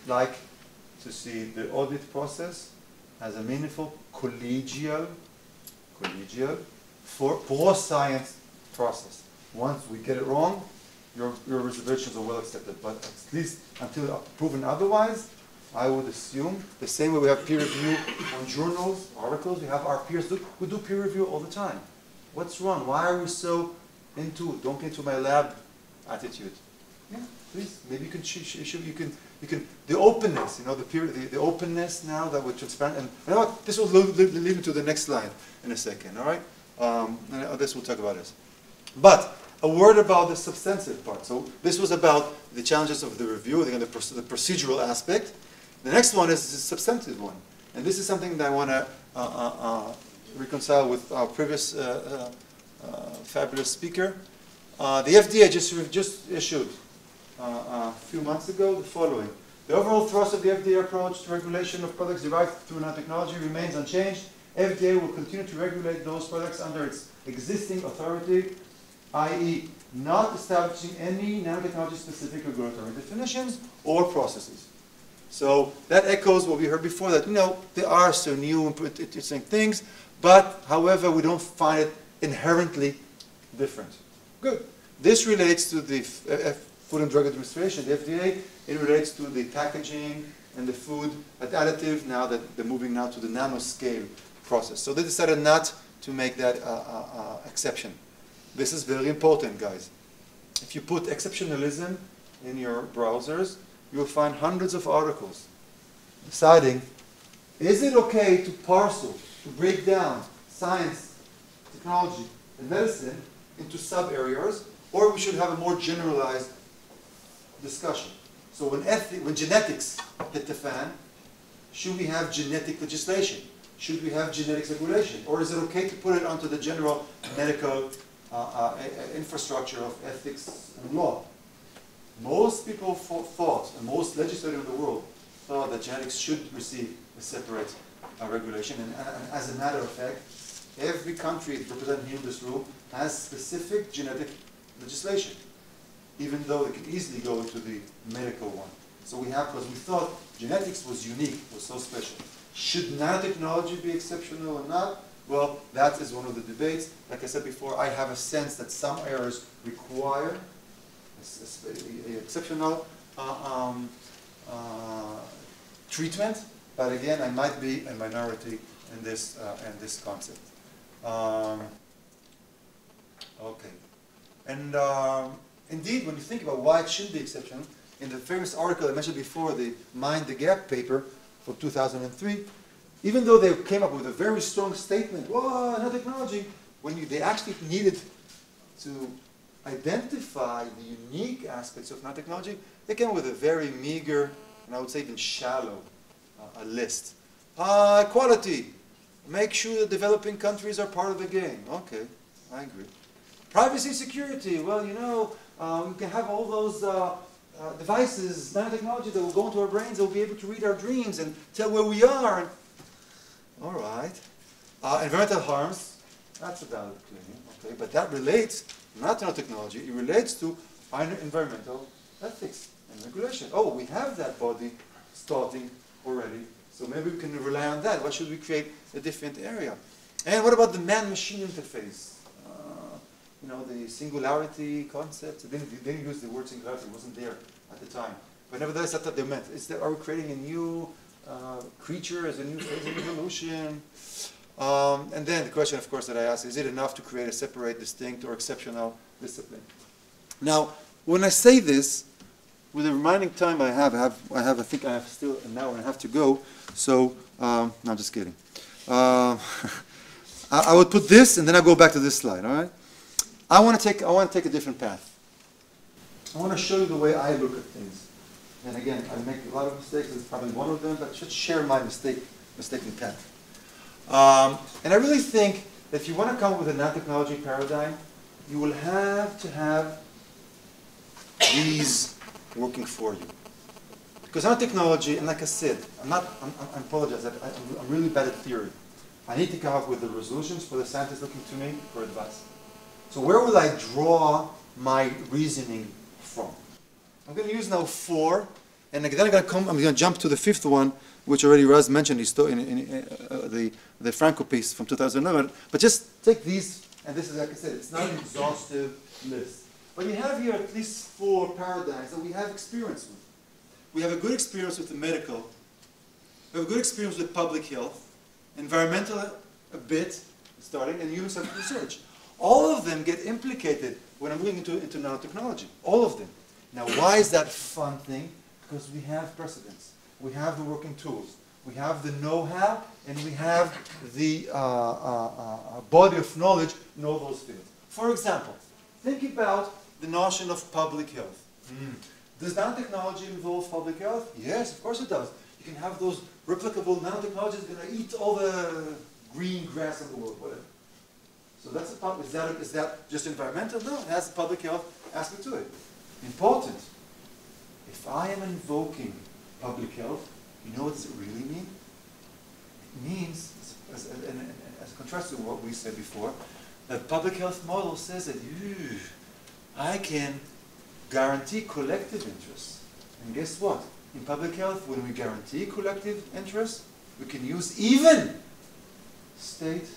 like to see the audit process as a meaningful collegial for pro-science process. Once we get it wrong, your reservations are well accepted. But at least until proven otherwise, I would assume the same way we have peer review on journals, articles, we have our peers who do peer review all the time. What's wrong? Why are we so into don't get into my lab attitude? Yeah, please. Maybe you can the openness, the openness now that we're transparent. And you know what? This will lead me to the next slide in a second. All right. And this we'll talk about this. But a word about the substantive part. So this was about the challenges of the review, the procedural aspect. The next one is the substantive one. And this is something that I want to reconcile with our previous fabulous speaker. The FDA just issued a few months ago the following. The overall thrust of the FDA approach to regulation of products derived through nanotechnology remains unchanged. FDA will continue to regulate those products under its existing authority, i.e. not establishing any nanotechnology-specific regulatory definitions or processes. So that echoes what we heard before, that there are some new interesting things, but however we don't find it inherently different. Good. This relates to the Food and Drug Administration, the FDA. It relates to the packaging and the food additive. Now that they're moving now to the nanoscale process, so they decided not to make that exception. This is very important, guys. If you put exceptionalism in your browsers, you will find hundreds of articles deciding, is it okay to parcel, to break down science, technology, and medicine into sub-areas, or we should have a more generalized discussion. So when genetics hit the fan, should we have genetic legislation? Should we have genetics regulation? Or is it okay to put it onto the general medical infrastructure of ethics and law? Most people thought, and most legislators in the world thought that genetics should receive a separate regulation. And as a matter of fact, every country represented here in this room has specific genetic legislation, even though it can easily go into the medical one. So we have, because we thought genetics was unique, was so special. Should nanotechnology be exceptional or not? Well, that is one of the debates. Like I said before, I have a sense that some areas require exceptional treatment, but again, I might be a minority in this concept. Okay, and indeed, when you think about why it should be exceptional, in the famous article I mentioned before, the Mind the Gap paper from 2003, even though they came up with a very strong statement, "Whoa, nanotechnology," they actually needed to identify the unique aspects of nanotechnology, they came up with a very meager, and I would say even shallow, a list. Quality. Make sure that developing countries are part of the game. Okay, I agree. Privacy and security. Well, we can have all those devices, nanotechnology that will go into our brains, that will be able to read our dreams and tell where we are. All right. Environmental harms. That's a valid claim. Okay, but that relates not to nanotechnology. It relates to environmental ethics and regulation. Oh, we have that body starting already, so maybe we can rely on that. Why should we create a different area? And what about the man-machine interface? The singularity concept. They didn't use the word singularity. It wasn't there at the time. But nevertheless, that's what they meant. Are we creating a new creature as a new phase of evolution? And then the question, of course, that I ask, is it enough to create a separate, distinct, or exceptional discipline? Now, when I say this, with the remaining time I think I have still an hour and a half to go, so, no, I'm just kidding. I would put this, and then I'll go back to this slide, all right? I want to take a different path. I want to show you the way I look at things. And again, I make a lot of mistakes. It's probably one of them, but just share my mistaken path. And I really think that if you want to come up with a nanotechnology paradigm, you will have to have these working for you. Because nanotechnology, and like I said, I apologize, I'm really bad at theory. I need to come up with the resolutions for the scientists looking to me for advice. So where will I draw my reasoning from? I'm going to use now 4, and then I'm going to jump to the 5th one, which already Raz mentioned in the Franco piece from 2011. But just take these, and this is, like I said, it's not an exhaustive list. But we have here at least 4 paradigms that we have experience with. We have a good experience with the medical. We have a good experience with public health, environmental a bit, starting, and human centered research. All of them get implicated when I'm looking into nanotechnology. All of them. Now, why is that fun thing? Because we have precedents. We have the working tools. We have the know-how, and we have the body of knowledge in all those fields. For example, think about the notion of public health. Does nanotechnology involve public health? Yes, of course it does. You can have those replicable nanotechnologies going to eat all the green grass in the world, whatever. So that's is that just environmental? No, it has a public health aspect to it. Important. If I am invoking public health, you know what does it really mean? It means, as a contrast to what we said before, the public health model says that I can guarantee collective interests. And guess what? In public health, when we guarantee collective interests, we can use even state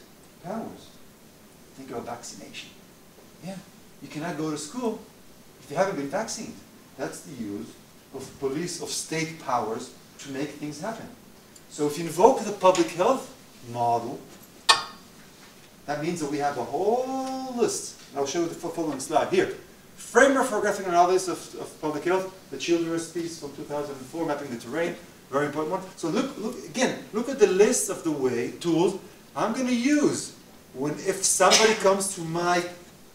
powers. Think about vaccination. Yeah, you cannot go to school if you haven't been vaccinated. That's the use of state powers to make things happen. So if you invoke the public health model, that means that we have a whole list. I'll show you the following slide here. Framework for graphic analysis of public health, the Childress piece from 2004, mapping the terrain, very important one. So look at the list of the tools I'm going to use if somebody comes to my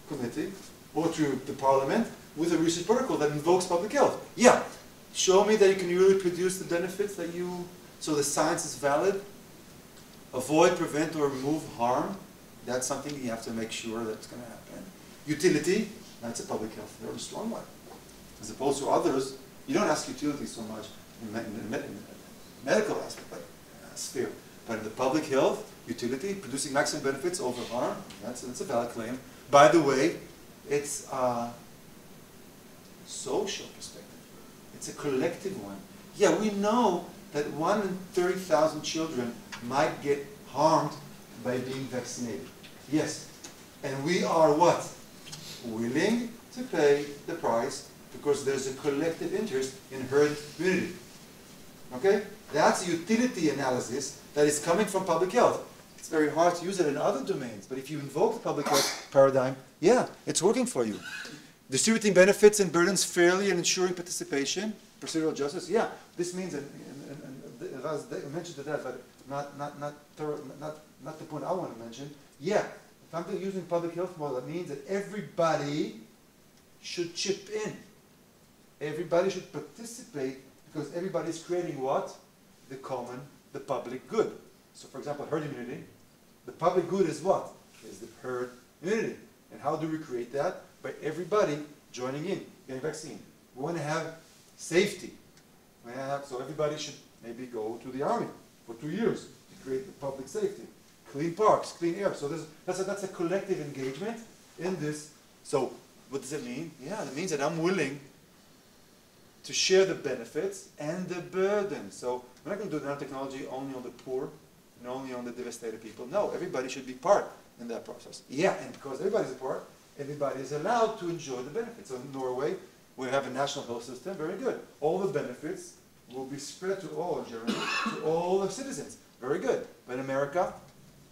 committee or to the parliament with a research protocol that invokes public health. Yeah, show me that you can really produce the benefits that so the science is valid. Avoid, prevent, or remove harm. That's something you have to make sure that's going to happen. Utility, that's a public health, very strong one. As opposed to others, you don't ask utility so much in the medical aspect, sphere. But in the public health, utility, producing maximum benefits over harm, that's a valid claim. By the way, it's a social perspective. It's a collective one. Yeah, we know that 1 in 30,000 children might get harmed by being vaccinated. Yes. And we are what? Willing to pay the price because there's a collective interest in herd immunity. Okay? That's a utility analysis that is coming from public health. It's very hard to use it in other domains, but if you invoke the public health paradigm, yeah, it's working for you. Distributing benefits and burdens fairly and ensuring participation, procedural justice, yeah, this means, and I mentioned that, but not the point I want to mention. Yeah, if I'm using public health model, that means that everybody should chip in. Everybody should participate because everybody is creating what? The public good. So for example, herd immunity. The public good is what? Is the herd immunity. And how do we create that? By everybody joining in, getting vaccine. We want to have safety. So everybody should maybe go to the army for 2 years to create the public safety. Clean parks, clean air. So that's a collective engagement in this. So what does it mean? Yeah, it means that I'm willing to share the benefits and the burden. So we're not going to do nanotechnology only on the poor and only on the devastated people. No, everybody should be part in that process. Yeah, and because everybody's a part, everybody is allowed to enjoy the benefits. So in Norway, we have a national health system, very good. All the benefits will be spread to all in Germany, to all the citizens. Very good. But in America,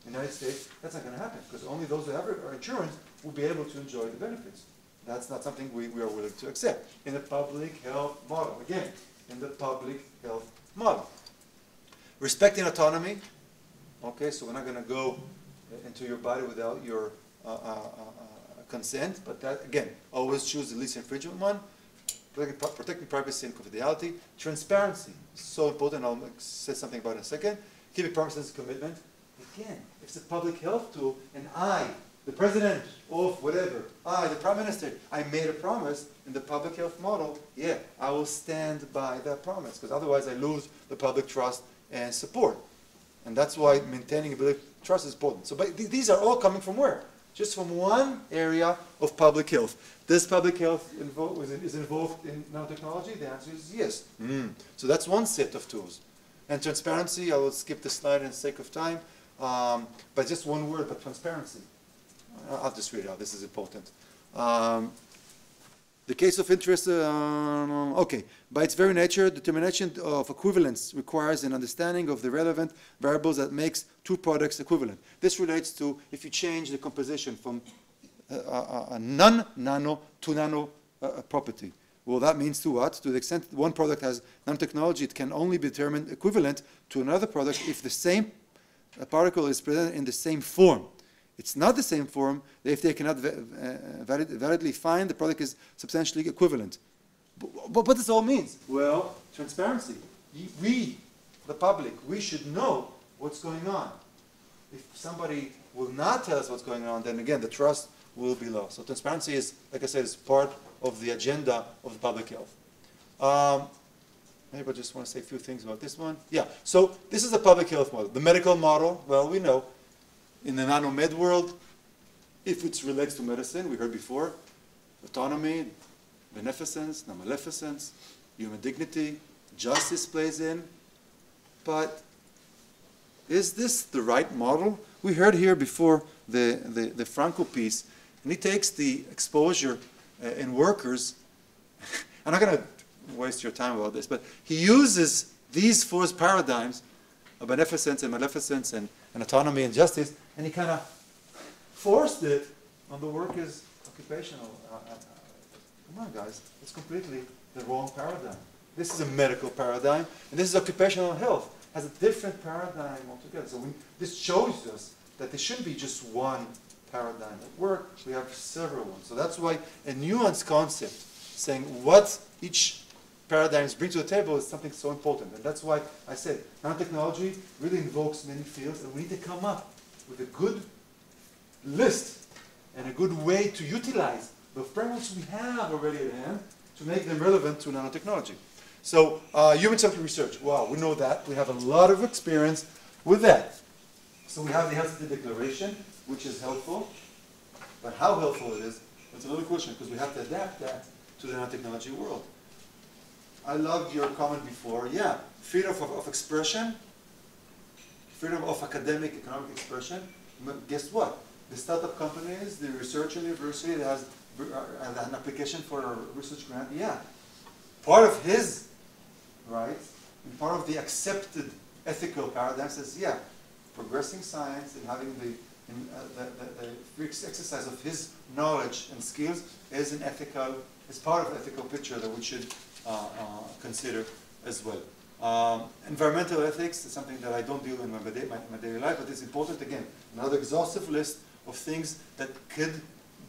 United States, that's not going to happen because only those who have our insurance will be able to enjoy the benefits. That's not something we are willing to accept. In the public health model, again, in the public health model. Respecting autonomy Okay, so we're not going to go into your body without your consent, but that, again, always choose the least infringement one. Protecting privacy and confidentiality. Transparency, so important. I'll say something about it in a second. Keeping promises and commitment. Again, if it's a public health tool, and I, the president of whatever, I, the prime minister, I made a promise in the public health model, yeah, I will stand by that promise, because otherwise I lose the public trust and support. And that's why maintaining public trust is important. So but these are all coming from where? Just from one area of public health. Does public health is involved in nanotechnology? The answer is yes. So that's one set of tools. And transparency, I will skip the slide in the sake of time, but just one word, but transparency. I'll just read it out, this is important. The case of interest, okay. By its very nature, determination of equivalence requires an understanding of the relevant variables that makes two products equivalent. This relates to if you change the composition from a non-nano to nano property. Well, that means to what? To the extent that one product has nanotechnology, it can only be determined equivalent to another product if the same particle is presented in the same form. It's not the same form if they cannot validly find the product is substantially equivalent. But what this all means? Well, transparency. We, the public, we should know what's going on. If somebody will not tell us what's going on, then again, the trust will be lost. So transparency is, like I said, is part of the agenda of the public health. Maybe I just want to say a few things about this one. Yeah, so this is the public health model. The medical model, well, we know. In the nanomed world, if it relates to medicine, we heard before, autonomy, beneficence, non-maleficence, human dignity, justice plays in. But is this the right model? We heard here before the Franco piece, and he takes the exposure in workers. I'm not going to waste your time about this, but he uses these four paradigms of beneficence and maleficence and autonomy and justice, and he kind of forced it on the workers' occupational. Come on, guys, it's completely the wrong paradigm. This is a medical paradigm, and this is occupational health. It has a different paradigm altogether. So this shows us that there shouldn't be just one paradigm. At work, we have several ones. So that's why a nuanced concept, saying what each paradigms bring to the table is something so important. And that's why I said nanotechnology really invokes many fields, and we need to come up with a good list and a good way to utilize the frameworks we have already at hand to make them relevant to nanotechnology. So human-centered research, wow, we know that. We have a lot of experience with that. So we have the Helsinki Declaration, which is helpful. But how helpful it is, that's another question, because we have to adapt that to the nanotechnology world. I loved your comment before. Yeah, freedom of expression, freedom of academic, economic expression. But guess what? The startup companies, the research university that has an application for a research grant, yeah. Part of his rights, and part of the accepted ethical paradigm says, yeah, progressing science and having the free exercise of his knowledge and skills is an ethical, is part of the ethical picture that we should consider as well. Environmental ethics is something that I don't deal in my daily life, but it's important, again, another exhaustive list of things that could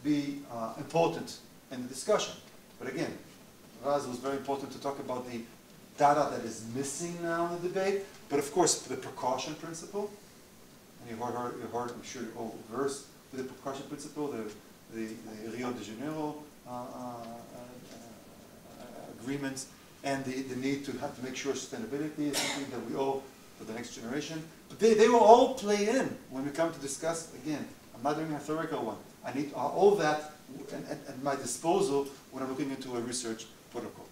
be important in the discussion. But again, Raz, was very important to talk about the data that is missing now in the debate, but of course the precaution principle, and you heard I'm sure, you're all versed with the precaution principle, the Rio de Janeiro agreements, and the need to have to make sure sustainability is something that we owe for the next generation. But they will all play in when we come to discuss, again, I'm not doing a theoretical one. I need all that at my disposal when I'm looking into a research protocol.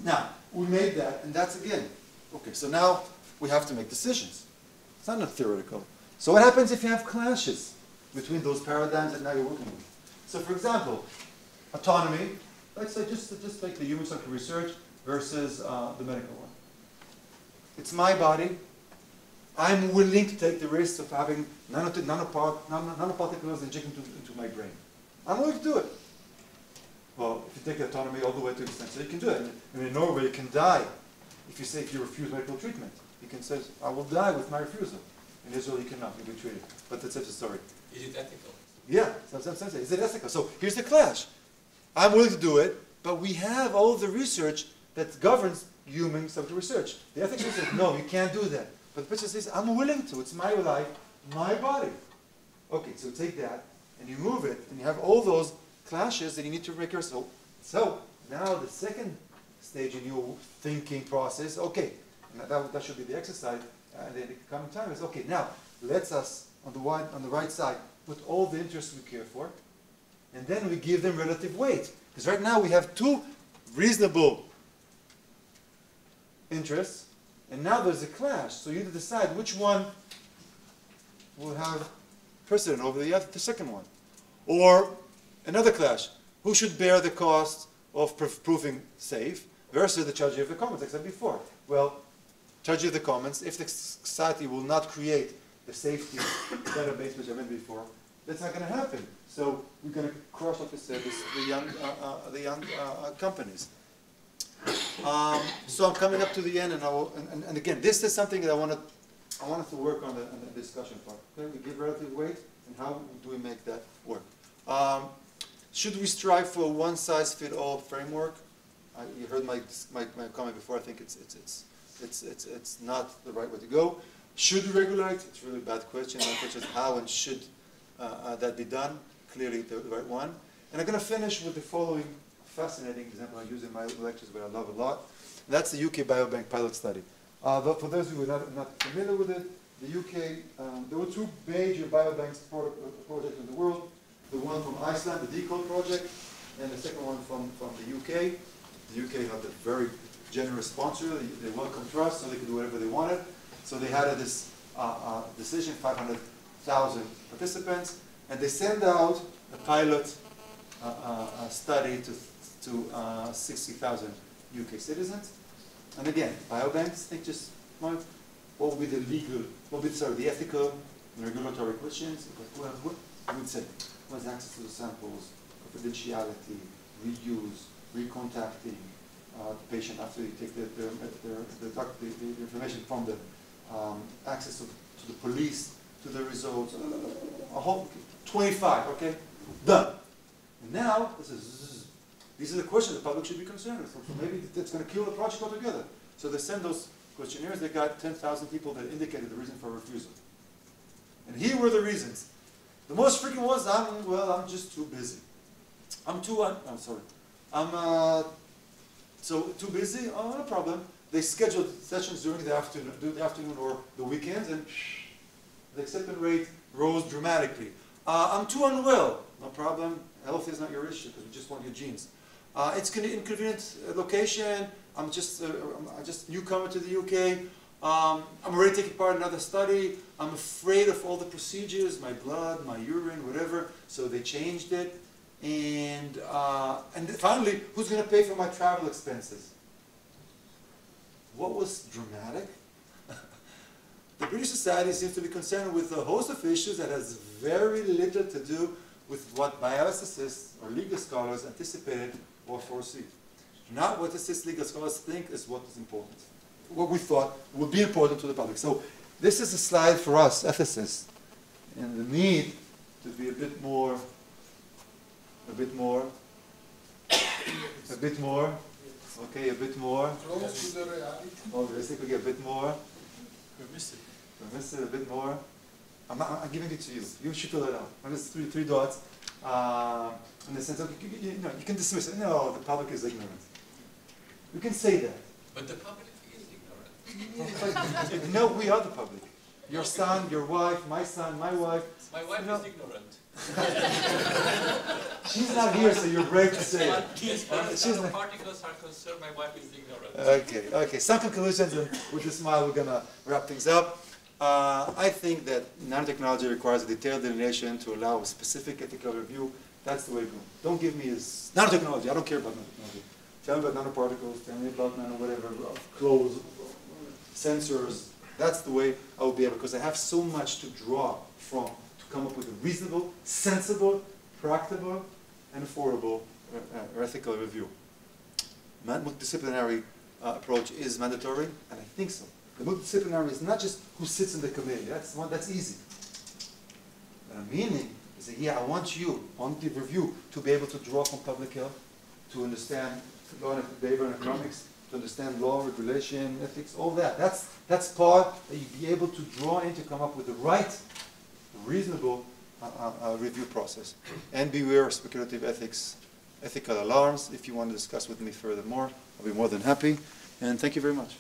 Now, we made that, and that's again, okay, so now we have to make decisions. It's not theoretical. So what happens if you have clashes between those paradigms that now you're working with? So for example, autonomy, let's say just take the human-centered research versus the medical one. It's my body. I'm willing to take the risk of having nanoparticles injected into my brain. I'm willing to do it. Well, if you take autonomy all the way to the extent, so you can do it. And in Norway, you can die if you refuse medical treatment. he can say, I will die with my refusal. In Israel, you cannot, you'll be treated. But that's such a story. Is it ethical? Yeah, is it ethical? So here's the clash. I'm willing to do it, but we have all of the research that governs human subject research. The ethics says, no, you can't do that. But the person says, I'm willing to. It's my life, my body. Okay, so take that, and you move it, and you have all those clashes that you need to make yourself. So now the second stage in your thinking process, okay, and that should be the exercise. The coming time is, okay, now let's us, on the right side, put all the interests we care for, and then we give them relative weight. Because right now we have two reasonable interests, and now there's a clash. So you need to decide which one will have precedent over the second one. Or another clash. Who should bear the cost of proving safe versus the tragedy of the commons, like I said before? Well, tragedy of the commons, if the society will not create the safety database which I mentioned before, that's not going to happen. So we're going to crush, like I said, the young companies. So I'm coming up to the end, and again, this is something that I wanted to work on the discussion part. Okay, we give relative weight, and how do we make that work? Should we strive for a one-size-fits-all framework? You heard my comment before. I think it's not the right way to go. Should we regulate? It's a really bad question. The question is how and should that be done? Clearly the right one. And I'm going to finish with the following fascinating example I use in my lectures, but I love a lot. That's the UK Biobank pilot study. For those who are not familiar with it, the UK, there were two major biobanks projects in the world. The one from Iceland, the Decode project, and the second one from the UK. The UK had a very generous sponsor. They welcomed us, so they could do whatever they wanted. So they had this decision, 500,000 participants, and they sent out a pilot study to 60,000 UK citizens. And again, biobanks, think just what would be the ethical and regulatory questions? What would say? What is access to the samples, confidentiality, reuse, recontacting the patient after you take the information from them, access to the police, to the results, a whole 25, okay? Done. And now, these are the questions the public should be concerned with. So maybe that's going to kill the project altogether. So they send those questionnaires. They got 10,000 people that indicated the reason for refusal. And here were the reasons. The most frequent was, I'm just too busy. So too busy? Oh, no problem. They scheduled sessions during the afternoon or the weekends, and the acceptance rate rose dramatically. I'm too unwell. No problem. Health is not your issue because we just want your genes. It's an inconvenient location. I'm just newcomer to the UK. I'm already taking part in another study. I'm afraid of all the procedures, my blood, my urine, whatever. So they changed it. And finally, who's going to pay for my travel expenses? What was dramatic? The British Society seems to be concerned with a host of issues that has very little to do with what bioethicists or legal scholars anticipated or foresee. Not what legal scholars think is what is important. What we thought would be important to the public. So this is a slide for us, ethicists, and the need to be a bit more, okay, a bit more. Close to the reality. Oh, basically a bit more. Permissive, a bit more. I'm giving it to you. You should fill it out. And there's three dots. In the sense of, you can dismiss it. No, the public is ignorant. You can say that. But the public is ignorant. No, we are the public. Your son, your wife, my son, my wife. My wife is ignorant. She's not here, so you're brave to say it. As far as nanoparticles are concerned, my wife is ignorant. Okay. Some conclusions, and with a smile, we're going to wrap things up. I think that nanotechnology requires a detailed delineation to allow a specific ethical review. That's the way to go. Don't give me this nanotechnology. I don't care about nanotechnology. Tell me about nanoparticles, tell me about whatever, clothes, sensors. That's the way I will be able, because I have so much to draw from to come up with a reasonable, sensible, practical, and affordable ethical review. Multidisciplinary approach is mandatory, and I think so. The multidisciplinary is not just who sits in the committee. That's easy. What I'm meaning is that, yeah, I want you, on the review, to be able to draw from public health, to understand law and behavioral economics, to understand law, regulation, ethics, all that. That's part that you be able to draw in to come up with the right, reasonable review process. And beware of speculative ethical alarms. If you want to discuss with me furthermore, I'll be more than happy. And thank you very much.